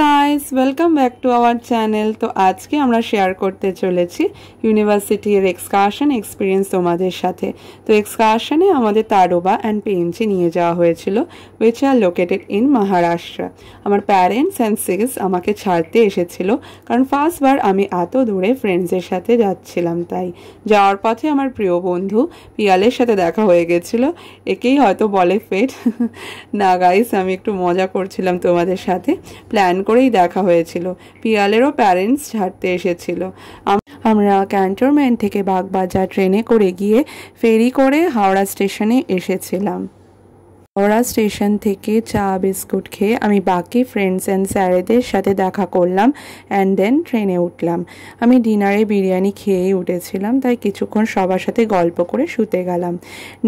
Guys, welcome back to our channel. তো আজকে আমরা শেয়ার করতে চলেছি ইউনিভার্সিটির এক্সকারশন এক্সপিরিয়েন্স তোমাদের সাথে। তো এক্সকারশনে আমাদের তাডোবা অ্যান্ড পেঞ্চে নিয়ে যাওয়া হয়েছিল, which are located in Maharashtra. আমার প্যারেন্টস অ্যান্ড সিস আমাকে ছাড়তে এসেছিল, কারণ ফার্স্টবার আমি এত দূরে ফ্রেন্ডসের সাথে যাচ্ছিলাম। তাই যাওয়ার পথে আমার প্রিয় বন্ধু পিয়ালের সাথে দেখা হয়ে গেছিলো। একেই হয়তো বলে ফেট। না গাইস, আমি একটু মজা করছিলাম তোমাদের সাথে। প্ল্যান করেই দেখা হয়েছিল। পিয়ালেরও প্যারেন্টস ছাড়তে এসেছিল। আমরা ক্যান্টনমেন্ট থেকে বাগবাজার ট্রেনে করে গিয়ে ফেরি করে হাওড়া স্টেশনে এসেছিলাম। হাওড়া স্টেশন থেকে চা বিস্কুট খেয়ে আমি বাকি ফ্রেন্ডস অ্যান্ড স্যারেদের সাথে দেখা করলাম অ্যান্ড দেন ট্রেনে উঠলাম। আমি ডিনারে বিরিয়ানি খেয়েই উঠেছিলাম, তাই কিছুক্ষণ সবার সাথে গল্প করে শুতে গেলাম।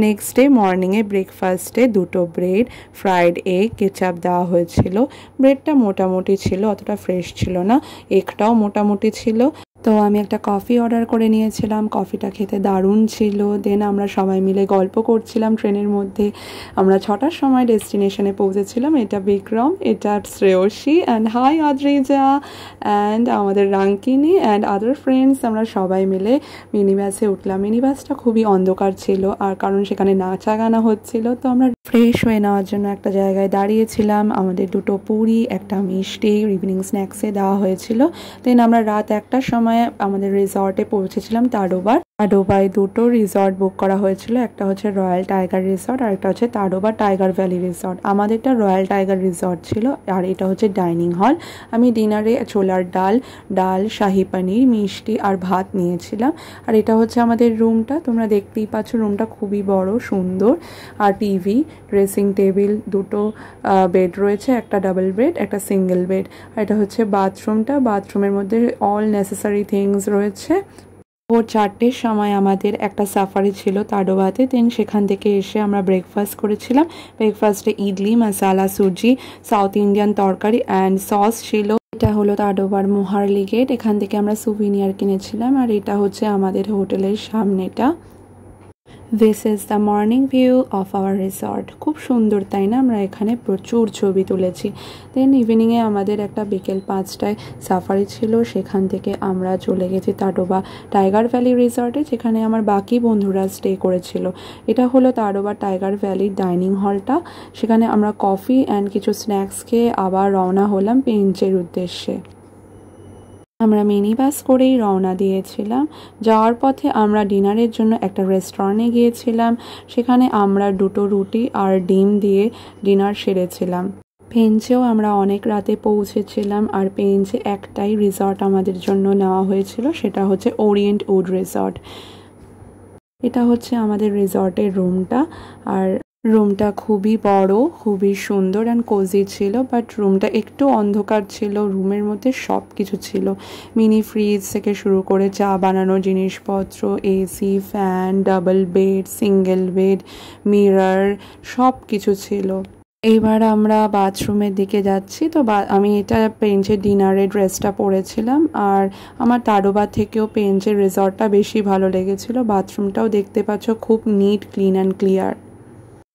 নেক্সট ডে মর্নিংয়ে ব্রেকফাস্টে 2টো ব্রেড, ফ্রাইড এগ, কেচাপ দেওয়া হয়েছিল। ব্রেডটা মোটামুটি ছিল, অতটা ফ্রেশ ছিল না। এগটাও মোটামুটি ছিল। তো আমি একটা কফি অর্ডার করে নিয়েছিলাম। কফিটা খেতে দারুণ ছিল। দেন আমরা সবাই মিলে গল্প করছিলাম ট্রেনের মধ্যে। আমরা 6টার সময় ডেস্টিনেশনে পৌঁছেছিলাম। এটা বিক্রম, এটা Shreyasi and hi Adrija and আমাদের রাঙ্কিনী অ্যান্ড আদার ফ্রেন্ডস। আমরা সবাই মিলে মিনি বাসে উঠলাম। মিনি বাসটা খুবই অন্ধকার ছিল, আর কারণ সেখানে নাচা গানা হচ্ছিল। তো আমরা ফ্রেশ হয়ে নেওয়ার জন্য একটা জায়গায় দাঁড়িয়েছিলাম। আমাদের 2টো পুরি, একটা মিষ্টি ইভিনিং স্ন্যাক্সে দেওয়া হয়েছিল। দেন আমরা রাত 1টার সময় আমাদের রিসর্টে পৌঁছেছিলাম তাডোবায় 2টো রিসর্ট বুক করা হয়েছিল। একটা হচ্ছে রয়্যাল টাইগার রিসর্ট আর একটা হচ্ছে তাডোবা টাইগার ভ্যালি রিসর্ট। আমাদেরটা রয়্যাল টাইগার রিসর্ট ছিল, আর এটা হচ্ছে ডাইনিং হল। আমি ডিনারে ছোলার ডাল, শাহি পনির, মিষ্টি আর ভাত নিয়েছিলাম। আর এটা হচ্ছে আমাদের রুমটা। তোমরা দেখতেই পাচ্ছ, রুমটা খুবই বড়, সুন্দর। আর টিভি, ড্রেসিং টেবিল, 2টো বেড রয়েছে, একটা ডাবল বেড, একটা সিঙ্গেল বেড। আর এটা হচ্ছে বাথরুমটা। বাথরুমের মধ্যে অল নেসেসারি থিংস রয়েছে। ভোর 4টের সময় আমাদের একটা সাফারি ছিল তাডোবাতে। দেন সেখান থেকে এসে আমরা ব্রেকফাস্ট করেছিলাম। ব্রেকফাস্টে ইডলি, মশালা, সুজি, সাউথ ইন্ডিয়ান তরকারি অ্যান্ড সস ছিল। এটা হলো তাডোবার মোহারলি গেট। এখান থেকে আমরা সুভিনিয়ার কিনেছিলাম। আর এটা হচ্ছে আমাদের হোটেলের সামনেটা। This is the morning view of our resort. খুব সুন্দর, তাই না? আমরা এখানে প্রচুর ছবি তুলেছি। দেন ইভিনিংয়ে আমাদের একটা বিকেল 5টায় সাফারি ছিল। সেখান থেকে আমরা চলে গেছি তাডোবা টাইগার ভ্যালি রিসর্টে, যেখানে আমার বাকি বন্ধুরা স্টে করেছিল। এটা হলো তাডোবা টাইগার ভ্যালির ডাইনিং হলটা। সেখানে আমরা কফি অ্যান্ড কিছু স্ন্যাক্স খেয়ে আবার রওনা হলাম পেঞ্চের উদ্দেশ্যে। আমরা মিনি বাস করেই রওনা দিয়েছিলাম। যাওয়ার পথে আমরা ডিনারের জন্য একটা রেস্টুরেন্টে গিয়েছিলাম। সেখানে আমরা 2টো রুটি আর ডিম দিয়ে ডিনার সেরেছিলাম। পেঞ্চেও আমরা অনেক রাতে পৌঁছেছিলাম। আর পেঞ্চে একটাই রিসর্ট আমাদের জন্য নেওয়া হয়েছিল, সেটা হচ্ছে ওরিয়েন্ট উড রিসর্ট। এটা হচ্ছে আমাদের রিসর্টের রুমটা। আর রুমটা খুবই বড়, খুবই সুন্দর অ্যান্ড কোজি ছিল, বাট রুমটা একটু অন্ধকার ছিল। রুমের মধ্যে সব কিছু ছিল, মিনি ফ্রিজ থেকে শুরু করে চা বানানোর জিনিসপত্র, AC, fan, double bed, single bed, mirror, সব কিছু ছিল। এইবার আমরা বাথরুমের দিকে যাচ্ছি। তো আমি এটা পেঞ্চের ডিনারের ড্রেসটা পরেছিলাম। আর আমার তাডোবা থেকেও পেঞ্চের রিসর্টটা বেশি ভালো লেগেছিল। বাথরুমটাও দেখতে পাচ্ছ, খুব নিট, ক্লিন অ্যান্ড ক্লিয়ার।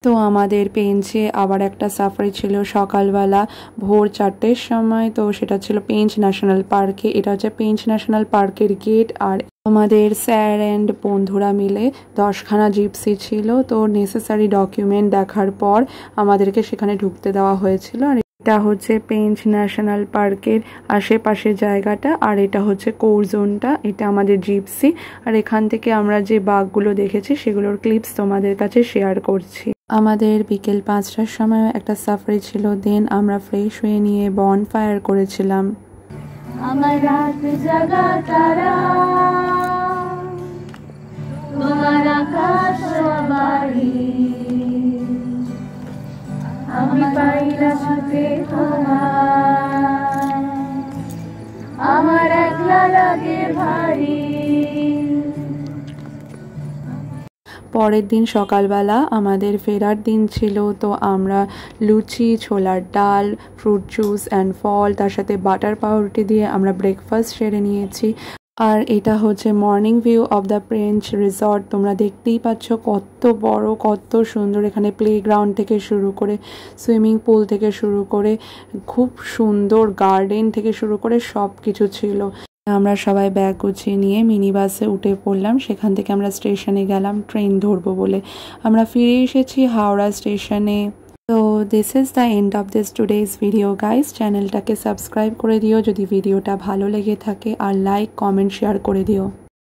তো আমাদের পেঞ্চে আবার একটা সাফারি ছিল সকালবেলা ভোর 4টের সময়। তো সেটা ছিল পেঞ্চ ন্যাশনাল পার্কে। এটা হচ্ছে পেঞ্চ ন্যাশনাল পার্কের গেট। আর আমাদের স্যার অ্যান্ড বন্ধুরা মিলে 10খানা জিপসি ছিল। তো নেসেসারি ডকুমেন্ট দেখার পর আমাদেরকে সেখানে ঢুকতে দেওয়া হয়েছিল। আর এটা হচ্ছে পেঞ্চ ন্যাশনাল পার্কের আশেপাশের জায়গাটা। আর এটা হচ্ছে কোর জোনটা। এটা আমাদের জিপসি। আর এখান থেকে আমরা যে বাঘগুলো দেখেছি সেগুলোর ক্লিপস তোমাদের কাছে শেয়ার করছি। আমাদের বিকেল 5টার সময় একটা সাফারি ছিল। দেন আমরা ফ্রেশ হয়ে নিয়ে বনফায়ার করেছিলাম। আমার রাত জাগা তারা, তোমার আকাশ বাড়ি, আমি পাইলা ছুটে তোমার, আমার একলা লাগে ভারী। পরের দিন সকালবেলা আমাদের ফেরার দিন ছিল। তো আমরা লুচি, ছোলার ডাল, ফ্রুট জুস অ্যান্ড ফল, তার সাথে বাটার পাউরুটি দিয়ে আমরা ব্রেকফাস্ট সেরে নিয়েছি। আর এটা হচ্ছে morning view of the Prince resort. তোমরা দেখতেই পাচ্ছ কত বড়, কত সুন্দর। এখানে প্লেগ্রাউন্ড থেকে শুরু করে, সুইমিং পুল থেকে শুরু করে, খুব সুন্দর গার্ডেন থেকে শুরু করে সব কিছু ছিল। আমরা সবাই ব্যাগ গুছিয়ে নিয়ে মিনি বাসে উঠে পড়লাম। সেখান থেকে আমরা স্টেশনে গেলাম ট্রেন ধরবো বলে। আমরা ফিরে এসেছি হাওড়া স্টেশনে। তো this is the end of this today's video guys. চ্যানেলটাকে সাবস্ক্রাইব করে দিও যদি ভিডিওটা ভালো লেগে থাকে, আর লাইক, কমেন্ট, শেয়ার করে দিও।